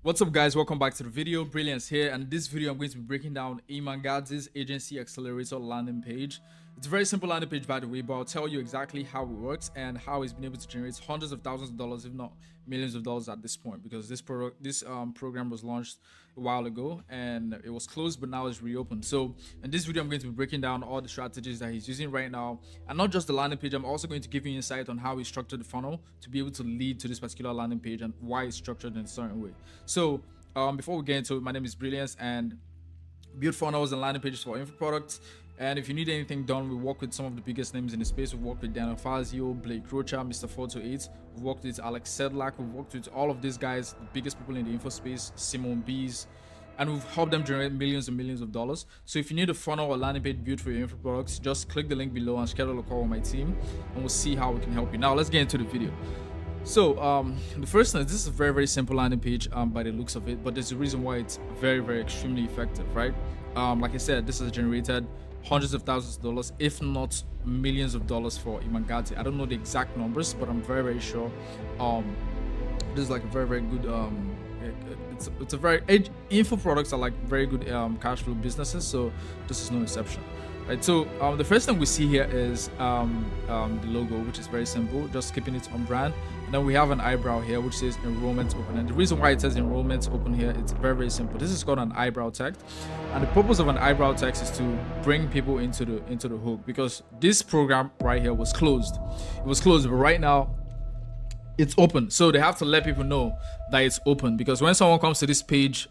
What's up, guys? Welcome back to the video. Brilliance here, and in this video I'm going to be breaking down Iman Gadzhi's agency accelerator landing page. It's a very simple landing page, by the way, but I'll tell you exactly how it works and how he's been able to generate hundreds of thousands of dollars, if not millions of dollars at this point, because this program was launched a while ago and it was closed, but now it's reopened. So in this video I'm going to be breaking down all the strategies that he's using right now, and not just the landing page. I'm also going to give you insight on how he structured the funnel to be able to lead to this particular landing page and why it's structured in a certain way. So before we get into it, my name is Brilliance, and build funnels and landing pages for info products. And if you need anything done, we work with some of the biggest names in the space. We've worked with Daniel Fazio, Blake Rocha, Mr. 428. We've worked with Alex Sedlak. We've worked with all of these guys, the biggest people in the info space, Simone Bees, and we've helped them generate millions and millions of dollars. So if you need a funnel or landing page built for your info products, just click the link below and schedule a call with my team, and we'll see how we can help you. Now let's get into the video. So the first thing is, this is a very simple landing page by the looks of it, but there's a reason why it's very extremely effective, right? Like I said, this has generated hundreds of thousands of dollars, if not millions of dollars, for Iman Gadzhi. I don't know the exact numbers, but I'm very sure this is like a very good it's a very info products are like very good cash flow businesses, so this is no exception, right? So the first thing we see here is the logo, which is very simple, just keeping it on brand. And then we have an eyebrow here which says enrollment open, and the reason why it says enrollment open here, it's very simple. This is called an eyebrow text, and the purpose of an eyebrow text is to bring people into the hook, because this program right here was closed. It was closed, but right now it's open. So they have to let people know that it's open, because when someone comes to this page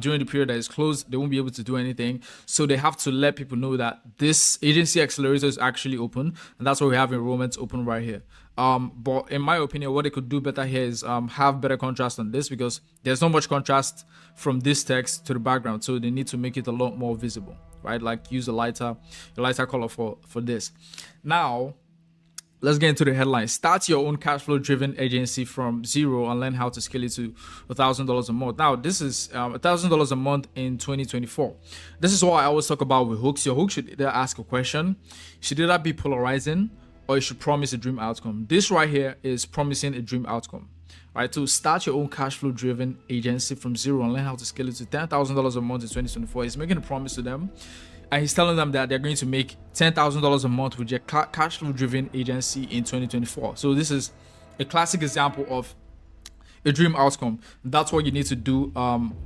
during the period that is closed, they won't be able to do anything. So they have to let people know that this agency accelerator is actually open, and that's why we have enrollments open right here. But in my opinion, what they could do better here is have better contrast on this, because there's not much contrast from this text to the background, so they need to make it a lot more visible, right? Like use a lighter color for this. Now let's get into the headline. Start your own cash flow driven agency from zero and learn how to scale it to $1,000 a month. Now, this is $1,000 a month in 2024. This is what I always talk about with hooks. Your hook should either ask a question, should either be polarizing, or you should promise a dream outcome. This right here is promising a dream outcome. Right, to start your own cash flow driven agency from zero and learn how to scale it to $10,000 a month in 2024. He's making a promise to them, and he's telling them that they're going to make $10,000 a month with your cash flow driven agency in 2024. So this is a classic example of a dream outcome. That's what you need to do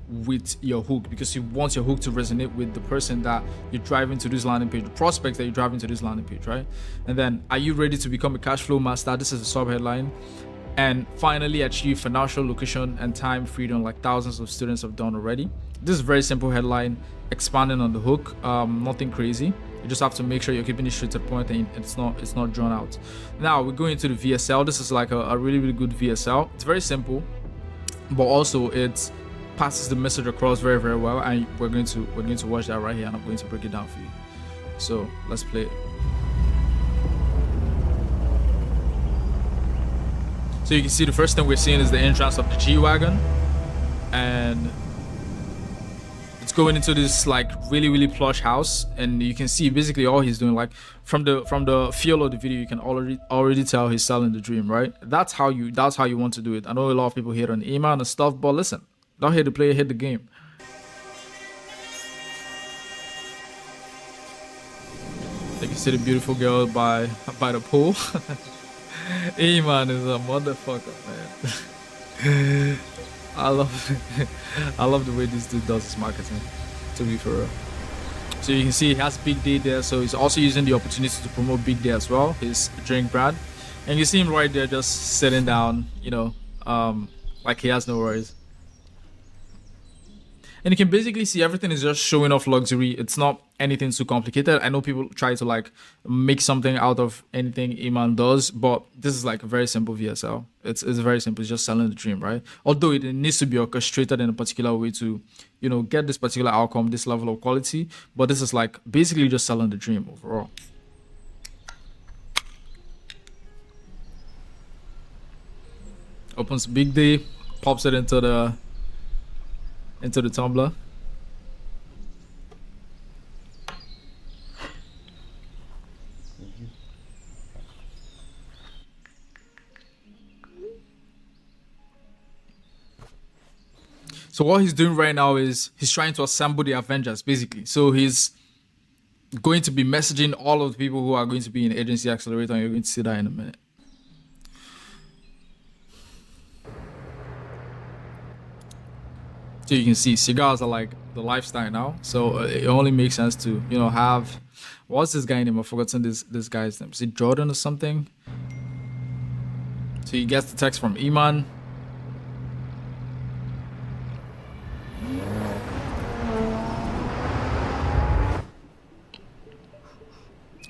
with your hook, because you want your hook to resonate with the person that you're driving to this landing page, the prospects that you're driving to this landing page, right? And then, are you ready to become a cash flow master? This is the sub headline. And finally achieve financial, location, and time freedom like thousands of students have done already. This is a very simple headline, expanding on the hook, nothing crazy. You just have to make sure you're keeping it straight to the point and it's not drawn out. Now we're going to the VSL. This is like a really good VSL. It's very simple, but also it passes the message across very well. And we're going to watch that right here, and I'm going to break it down for you. So let's play it. So you can see the first thing we're seeing is the entrance of the G-Wagon, and it's going into this like really plush house, and you can see basically all he's doing, like from the feel of the video, you can already tell he's selling the dream, right? That's how you want to do it. I know a lot of people hate on Iman and stuff, but listen, not here to play, hit the game. You can see the beautiful girl by the pool. Iman is a motherfucker, man. I love the way this dude does his marketing, to be for real. So you can see he has Big Day there, so he's also using the opportunity to promote Big Day as well, his drink brand. And you see him right there just sitting down, you know, like he has no worries. And you can basically see everything is just showing off luxury. It's not anything too complicated. I know people try to like make something out of anything Iman does, but this is like a very simple VSL. It's very simple. It's just selling the dream, right? Although it needs to be orchestrated in a particular way to, you know, get this particular outcome, this level of quality. But this is like basically just selling the dream overall. Opens Big Day, pops it into the tumbler. So what he's doing right now is he's trying to assemble the Avengers, basically. So he's going to be messaging all of the people who are going to be in Agency Accelerator, and you're going to see that in a minute. So you can see cigars are like the lifestyle now. So it only makes sense to, you know, have, what's this guy name? I've forgotten this guy's name. Is it Jordan or something? So he gets the text from Iman.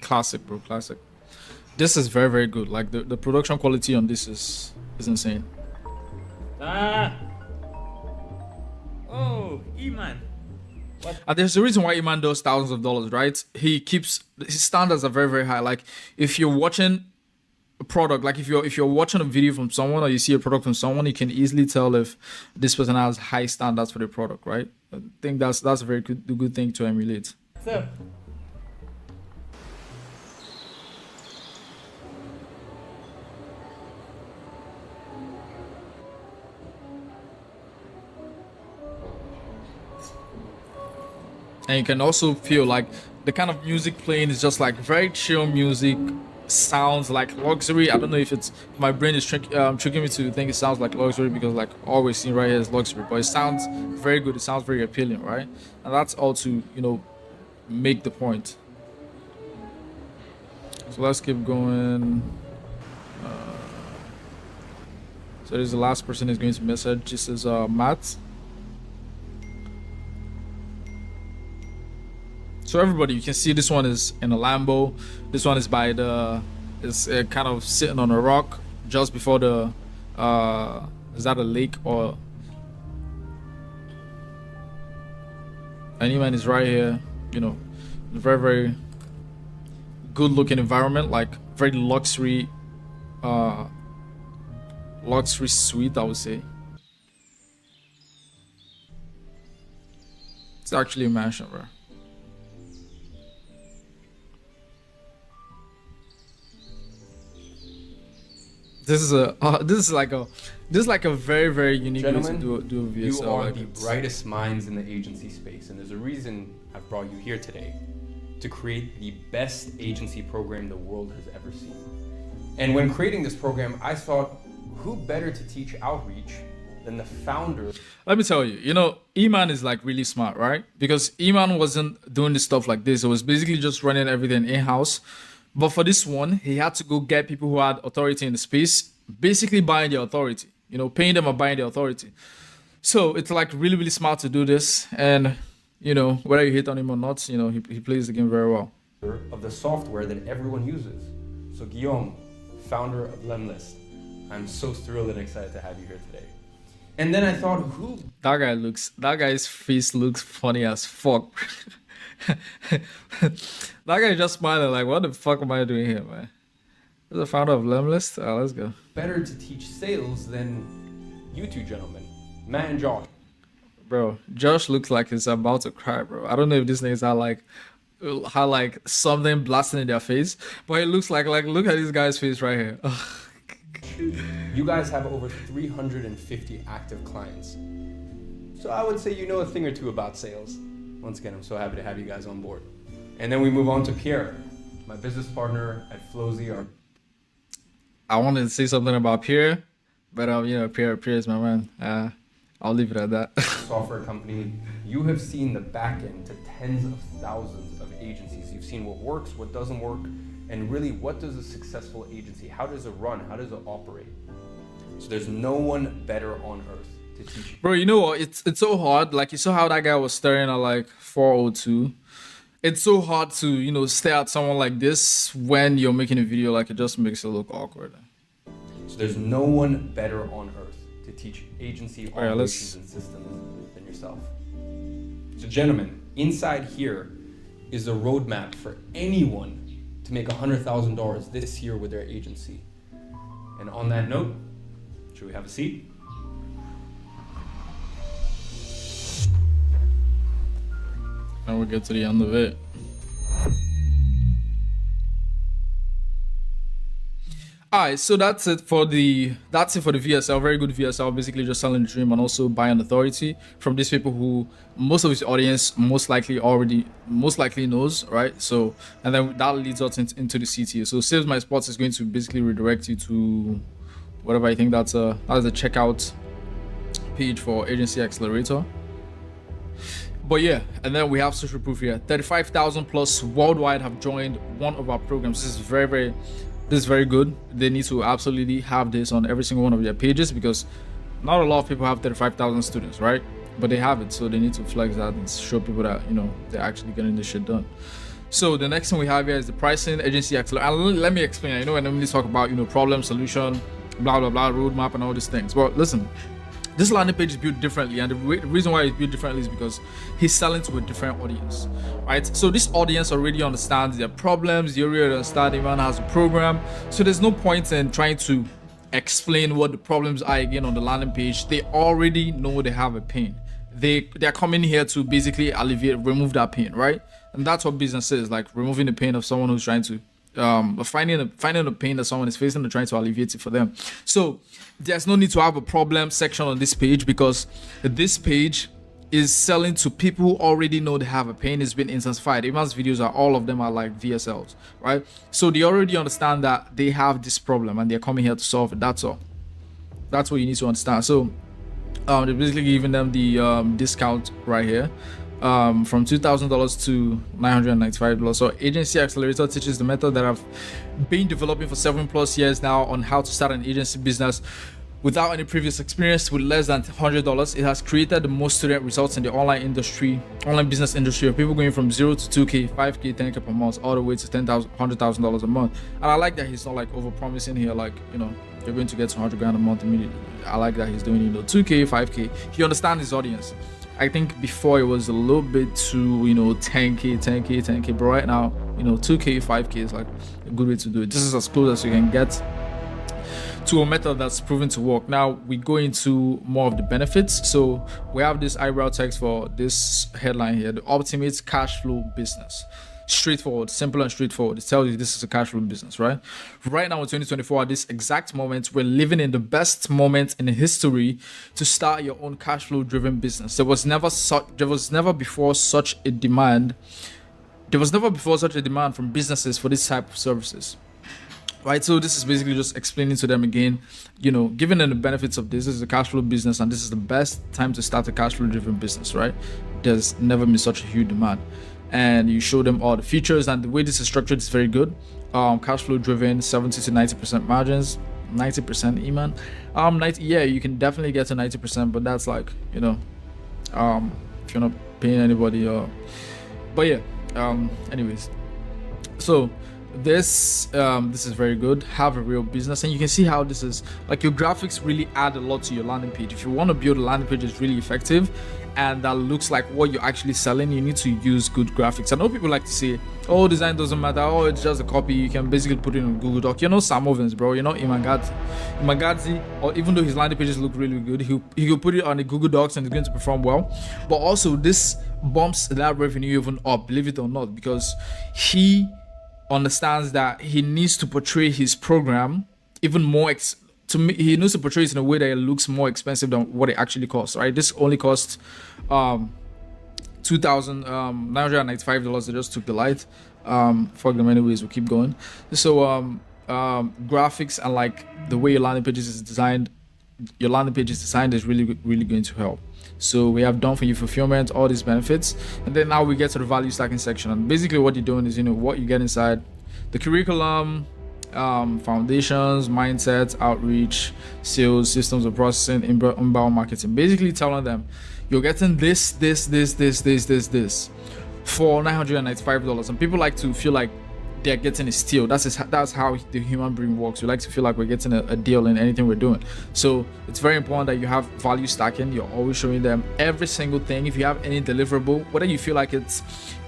Classic, bro, classic. This is very, very good. Like the production quality on this is insane. Oh, Iman. What? And there's a reason why Iman does thousands of dollars, right? He keeps his standards are very, very high. Like if you're watching a product, like if you're watching a video from someone or you see a product from someone, you can easily tell if this person has high standards for the product, right? I think that's a very good thing to emulate. What's up? And you can also feel like the kind of music playing is just like very chill music, sounds like luxury. I don't know if it's my brain is tricking me to think it sounds like luxury because like all we're seeing right here is luxury, but it sounds very good. It sounds very appealing, right? And that's all to, you know, make the point. So let's keep going. So this is the last person is going to message. This is Matt. So everybody, you can see this one is in a Lambo. This one is by the, it's kind of sitting on a rock just before the, is that a lake or? And Iman is right here, you know, very, very good looking environment, like very luxury, luxury suite, I would say. It's actually a mansion, bro. This is like a very, very unique way to do a VSL. You are like the brightest minds in the agency space, and there's a reason I've brought you here today, to create the best agency program the world has ever seen. And when creating this program, I thought, who better to teach outreach than the founder? Let me tell you, you know, Iman is like really smart, right? Because Iman wasn't doing this stuff like this. It was basically just running everything in-house. But for this one, he had to go get people who had authority in the space, basically buying the authority, you know, paying them or buying the authority. So it's like really, really smart to do this. And, you know, whether you hate on him or not, you know, he plays the game very well. Of the software that everyone uses. So Guillaume, founder of Lemlist, I'm so thrilled and excited to have you here today. And then I thought, that guy's face looks funny as fuck. That guy just smiling like, what the fuck am I doing here, man? This is the founder of Lemlist. Oh, let's go. better to teach sales than you two gentlemen, Matt and Josh. Bro, Josh looks like he's about to cry, bro. I don't know if these niggas are like something blasting in their face, but it looks like look at this guy's face right here. You guys have over 350 active clients. So I would say you know a thing or two about sales. Once again, I'm so happy to have you guys on board. And then we move on to Pierre, my business partner at Flowzy. I wanted to say something about Pierre, but you know, Pierre is my man. I'll leave it at that. Software company. You have seen the back end to tens of thousands of agencies. You've seen what works, what doesn't work, and really what does a successful agency, how does it run, how does it operate? So there's no one better on earth to teach you. Bro, you know what? It's so hard. Like, you saw how that guy was staring at like 402. It's so hard to, you know, stare at someone like this when you're making a video. Like, it just makes it look awkward. So there's no one better on earth to teach agency All right, operations and systems than yourself. So gentlemen, inside here is a roadmap for anyone to make $100,000 this year with their agency. And on that note, should we have a seat? And we get to the end of it. All right, so that's it for the VSL. Very good VSL. Basically, just selling the dream and also buying authority from these people who most of his audience most likely knows, right? So, and then that leads us into the CTA. So, Saves My Spots is going to basically redirect you to whatever. I think that's a checkout page for Agency Accelerator. But yeah, and then we have social proof here. 35,000 plus worldwide have joined one of our programs. This is very good. They need to absolutely have this on every single one of their pages, because not a lot of people have 35,000 students, right? But they have it, so they need to flex that and show people that, you know, they're actually getting this shit done. So the next thing we have here is the pricing Agency Accelerator. And let me explain. I know I normally talk about, you know, problem, solution, blah blah blah, roadmap, and all these things. But listen, this landing page is built differently, and the reason why it's built differently is because he's selling to a different audience, right? So this audience already understands their problems. They already understand Iman has a program, so there's no point in trying to explain what the problems are again on the landing page. They already know they have a pain. They're coming here to basically remove that pain, right? And that's what business is, like removing the pain of someone who's trying to finding the pain that someone is facing and trying to alleviate it for them. So there's no need to have a problem section on this page, because this page is selling to people who already know they have a pain. It's been intensified. Iman's videos all of them are like VSLs, right? So they already understand that they have this problem and they're coming here to solve it. That's all. That's what you need to understand. So they're basically giving them the discount right here. From $2,000 to $995. So Agency Accelerator teaches the method that I've been developing for 7+ years now on how to start an agency business without any previous experience with less than $100. It has created the most student results in the online business industry, of people going from 0 to 2K, 5K, 10K per month, all the way to $100,000 a month. And I like that he's not like over promising here, like, you know, you're going to get 200 grand a month immediately. I like that he's doing, you know, 2K, 5K. He understands his audience. I think before it was a little bit too, you know, 10K, but right now, you know, 2K, 5K is like a good way to do it. This is as close as you can get to a method that's proven to work. Now we go into more of the benefits. So we have this eyebrow text for this headline here: the ultimate cash flow business. Straightforward, simple and straightforward. It tells you this is a cash flow business, right? Right now in 2024, at this exact moment, we're living in the best moment in history to start your own cash flow driven business. There was never before such a demand from businesses for this type of services. Right, so this is basically just explaining to them again, you know, giving them the benefits of this. This is a cash flow business, and this is the best time to start a cash flow driven business, right? There's never been such a huge demand. And you show them all the features, and the way this is structured is very good. Cash flow driven, 70 to 90% margins, 90% Iman. 90, yeah, you can definitely get to 90%, but that's like, you know, if you're not paying anybody, but yeah, anyways, so this is very good. Have a real business, and you can see how this is like your graphics really add a lot to your landing page. If you want to build a landing page that's really effective and that looks like what you're actually selling, you need to use good graphics. I know people like to say, oh, design doesn't matter, oh, it's just a copy, you can basically put it in Google Doc. You know Sam Ovens, bro, you know Iman Gadzhi, or even though his landing pages look really good, he could put it on the Google Docs and it's going to perform well. But also this bumps that revenue even up, believe it or not, because he understands that he needs to portray his program even more he needs to portray it in a way that it looks more expensive than what it actually costs, right? This only costs $2,995. I just took the light. Fuck them anyways, we'll keep going. So graphics and like the way your landing page is designed is really going to help. So we have done for you fulfillment, all these benefits, and then now we get to the value stacking section. And basically what you're doing is, you know, what you get inside the curriculum, foundations, mindsets, outreach, sales, systems of processing, inbound marketing. Basically telling them you're getting this for $995. And people like to feel like they're getting a steal. That's how the human brain works. We like to feel like we're getting a deal in anything we're doing. So it's very important that you have value stacking. You're always showing them every single thing. If you have any deliverable, whether you feel like it's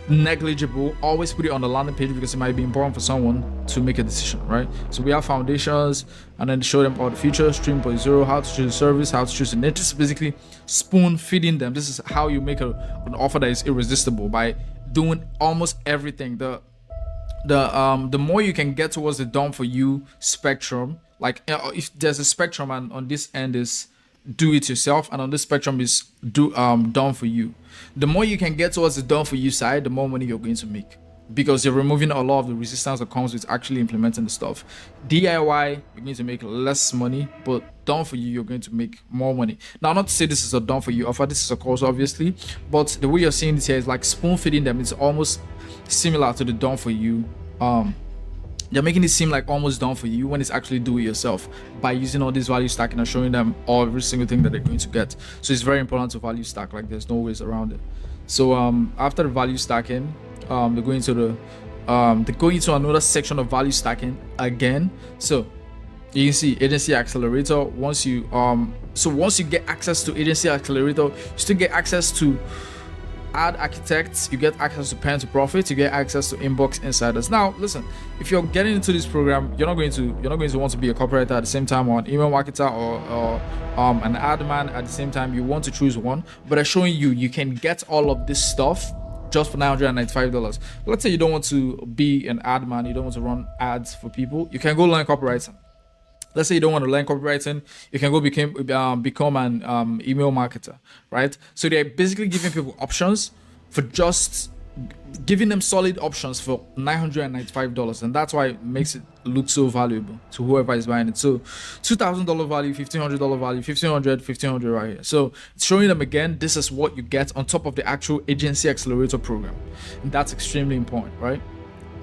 negligible, always put it on the landing page, because it might be important for someone to make a decision, right? So we have foundations, and then show them all the features, 3.0, how to choose a service, how to choose a niche. Just basically spoon feeding them. This is how you make an offer that is irresistible, by doing almost everything. The the more you can get towards the done for you spectrum, like if there's a spectrum and on this end is do it yourself and on this spectrum is do done for you, the more you can get towards the done for you side, the more money you're going to make, because you're removing a lot of the resistance that comes with actually implementing the stuff. DIY, you're going to make less money, but done for you, you're going to make more money. Now, not to say this is a done for you offer, this is a course obviously, but the way you're seeing this here is like spoon feeding them. It's almost similar to the done for you. They're making it seem like almost done for you when it's actually do it yourself by using all this value stacking and showing them every single thing that they're going to get. So it's very important to value stack, like there's no ways around it. So after the value stacking, they're going to another section of value stacking again. So you can see agency accelerator. Once you get access to agency accelerator, you still get access to ad architects, you get access to pen to profit, you get access to inbox insiders. Now listen, if you're getting into this program, you're not going to want to be a copywriter at the same time, or an email marketer, or an ad man at the same time. You want to choose one, but I'm showing you can get all of this stuff just for $995. Let's say you don't want to be an ad man, you don't want to run ads for people, you can go learn copywriting. Let's say you don't want to learn copywriting, you can go become an email marketer, right? So they're basically giving people options for just giving them solid options for $995, and that's why it makes it look so valuable to whoever is buying it. So $2,000 value, $1,500 value, $1,500 right here. So it's showing them again, this is what you get on top of the actual agency accelerator program, and that's extremely important, right?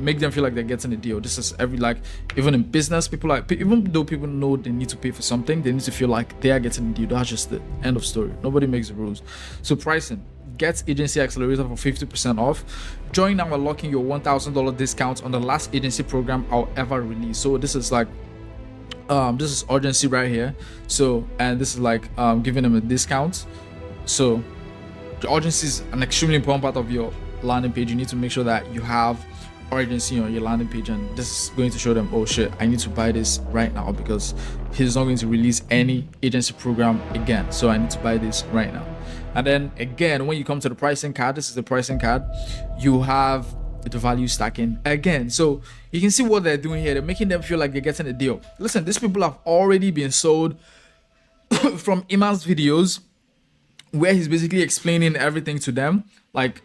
Make them feel like they're getting a deal. This is even in business, even though people know they need to pay for something, they need to feel like they are getting a deal. That's just the end of story. Nobody makes the rules. So pricing, get agency accelerator for 50% off. Join now, unlocking your $1,000 discount on the last agency program I'll ever release. So this is like this is urgency right here. So, and this is like giving them a discount. So the urgency is an extremely important part of your landing page. You need to make sure that you have urgency on your landing page, and this is going to show them, oh shit, I need to buy this right now because he's not going to release any agency program again, so I need to buy this right now. And then again, when you come to the pricing card, this is the pricing card, you have the value stacking again. So you can see what they're doing here. They're making them feel like they're getting a deal. Listen, these people have already been sold from Iman's videos where he's basically explaining everything to them, like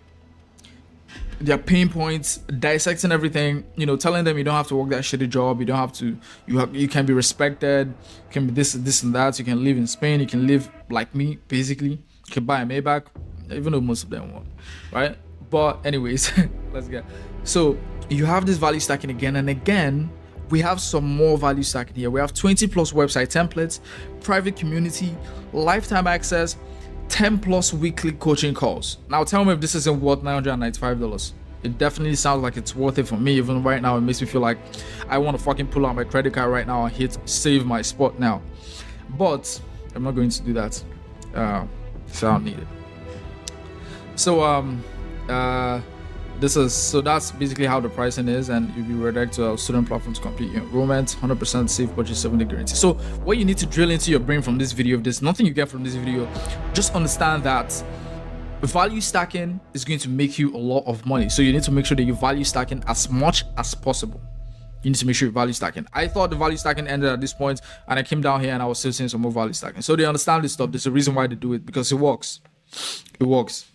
their pain points, dissecting everything, telling them you don't have to work that shitty job, you don't have to, you can be respected, you can be this and that, you can live in Spain, you can live like me, basically, you can buy a Maybach, even though most of them won't, right? But anyways, let's get, so you have this value stacking again and again. We have some more value stacking here. We have 20 plus website templates, private community, lifetime access, 10 plus weekly coaching calls. Now tell me if this isn't worth $995. It definitely sounds like it's worth it for me. Even right now, it makes me feel like I want to fucking pull out my credit card right now and hit save my spot now. But I'm not going to do that. So I don't need it. So that's basically how the pricing is, and you'll be redirected to our student platform to complete your enrollment. 100% safe budget, 7-day guarantee. So what you need to drill into your brain from this video, if there's nothing you get from this video, just understand that value stacking is going to make you a lot of money. So you need to make sure that you value stacking as much as possible. You need to make sure you're value stacking. I thought the value stacking ended at this point, and I came down here and I was still seeing some more value stacking. So they understand this stuff. There's a reason why they do it, because it works. It works.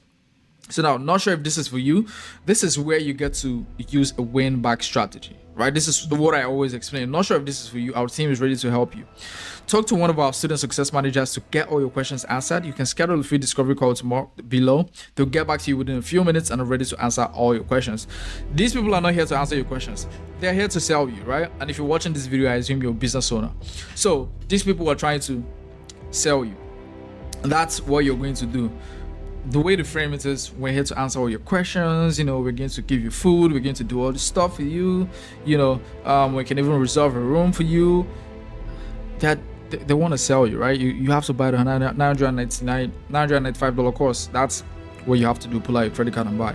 So now, not sure if this is for you. This is where you get to use a win back strategy, right? This is what I always explain. Not sure if this is for you. Our team is ready to help you. Talk to one of our student success managers to get all your questions answered. You can schedule a free discovery call tomorrow below. They'll get back to you within a few minutes and are ready to answer all your questions. These people are not here to answer your questions. They're here to sell you, right? And if you're watching this video, I assume you're a business owner. So these people are trying to sell you. And that's what you're going to do. The way to frame it is, we're here to answer all your questions, we're going to give you food, we're going to do all this stuff for you, we can even reserve a room for you. That they want to sell you, right? You have to buy the $995 course. That's what you have to do, pull out your credit card and buy.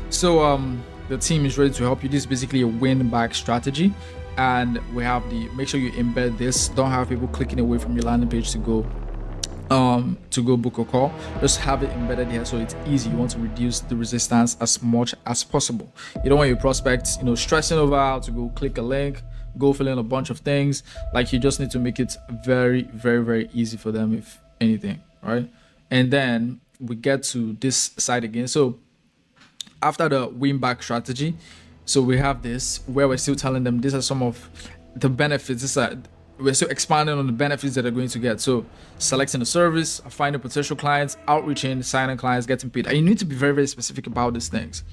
So the team is ready to help you. This is basically a win back strategy, and we have make sure you embed this. Don't have people clicking away from your landing page to go to go book a call, just have it embedded here so it's easy. You want to reduce the resistance as much as possible. You don't want your prospects, stressing over how to go click a link, go fill in a bunch of things. Like, you just need to make it very, very, very easy for them, if anything, right? And then we get to this side again. So after the win back strategy, so we have this where we're still telling them these are some of the benefits. We're still expanding on the benefits that they're going to get. So selecting the service, finding potential clients, outreaching, signing clients, getting paid. And you need to be very, very specific about these things.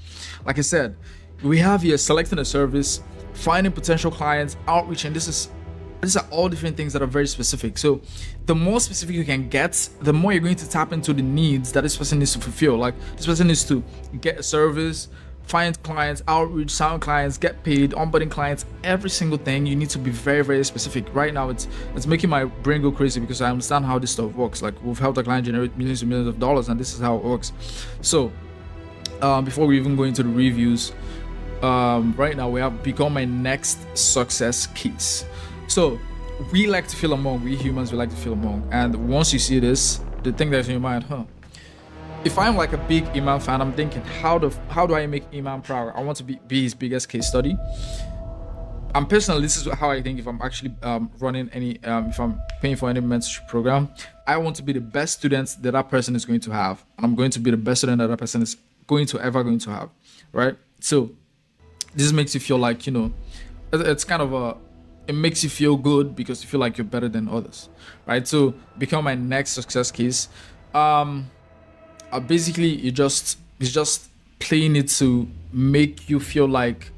Like I said, we have here selecting a service, finding potential clients, outreaching. These are all different things that are very specific. So the more specific you can get, the more you're going to tap into the needs that this person needs to fulfill. Like, this person needs to get a service, find clients, outreach, sound clients, get paid, onboarding clients, every single thing. You need to be very, very specific. Right now, it's making my brain go crazy because I understand how this stuff works. Like, we've helped a client generate millions and millions of dollars, and this is how it works. So before we even go into the reviews, right now we have become my next success case. So we like to feel among, we humans, we like to feel among. And once you see this, the thing that's in your mind, if I'm like a big Iman fan, I'm thinking, how do I make Iman proud? I want to be his biggest case study. And personally, this is how I think if I'm actually running any, if I'm paying for any mentorship program, I want to be the best student that person is going to have. And I'm going to be the best student that person is ever going to have, right? So this makes you feel like, it's kind of it makes you feel good because you feel like you're better than others, right? So become my next success case. Basically, it's just playing it to make you feel like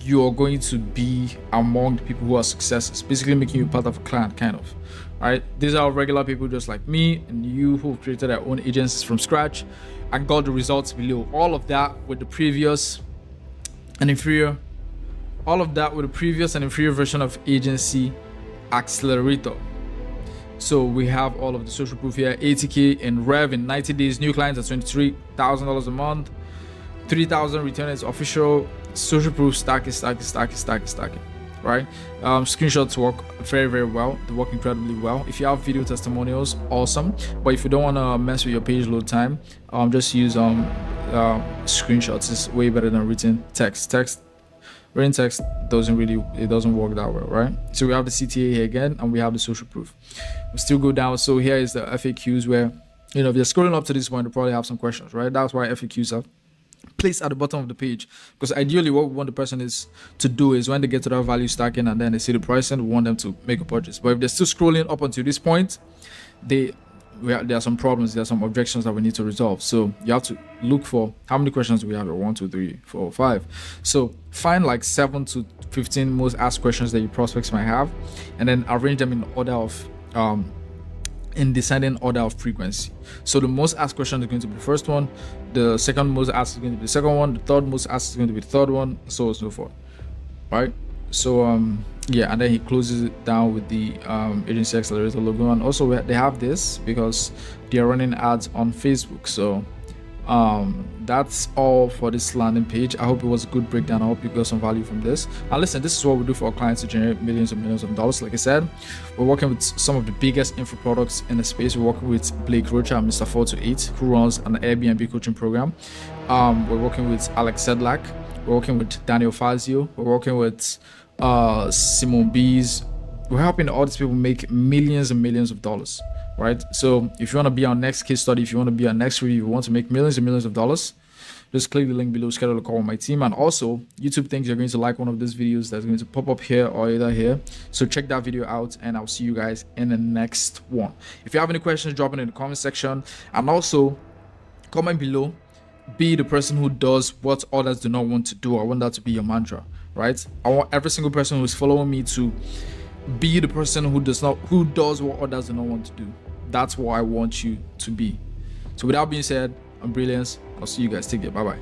you're going to be among the people who are successes, basically making you part of a clan, kind of. Right? These are regular people just like me and you who've created their own agencies from scratch and got the results below. All of that with the previous and inferior. All of that with the previous and inferior version of Agency Accelerator. So we have all of the social proof here. 80K in rev in 90 days. New clients at $23,000 a month. 3,000 returns official. Social proof stacking. Right? Screenshots work very, very well. They work incredibly well. If you have video testimonials, awesome. But if you don't want to mess with your page load time, just use screenshots. It's way better than written text. Written text doesn't work that well, right? So we have the CTA here again, and we have the social proof. We still go down. So here is the FAQs where, if you're scrolling up to this point, you probably have some questions, right? That's why FAQs are placed at the bottom of the page, because ideally what we want the person is to do is when they get to that value stacking and then they see the pricing, we want them to make a purchase. But if they're still scrolling up until this point, there are some problems, there are some objections that we need to resolve. So you have to look for how many questions do we have? 1, 2, 3, 4, 5. So find like 7 to 15 most asked questions that your prospects might have, and then arrange them in order of in descending order of frequency. So the most asked question is going to be the first one, the second most asked is going to be the second one, the third most asked is going to be the third one, so on and so forth. Right? So yeah, and then he closes it down with the Agency Accelerator logo. And also they have this because they are running ads on Facebook. So that's all for this landing page. I hope it was a good breakdown. I hope you got some value from this. And listen, this is what we do for our clients to generate millions and millions of dollars. Like I said, we're working with some of the biggest info products in the space. We're working with Blake Rocha and Mr. 428, who runs an Airbnb coaching program. We're working with Alex Sedlak. We're working with Daniel Fazio. We're working with Simone Bees. We're helping all these people make millions and millions of dollars, right? So if you want to be our next case study, if you want to be our next review, you want to make millions and millions of dollars, just click the link below, schedule a call with my team. And also, YouTube thinks you're going to like one of these videos that's going to pop up here or either here. So check that video out, and I'll see you guys in the next one. If you have any questions, drop it in the comment section. And also, comment below. Be the person who does what others do not want to do. I want that to be your mantra, right? I want every single person who's following me to be the person who does what others do not want to do. That's what I want you to be. So with that being said, I'm Brilliance. I'll see you guys. Take care. Bye bye.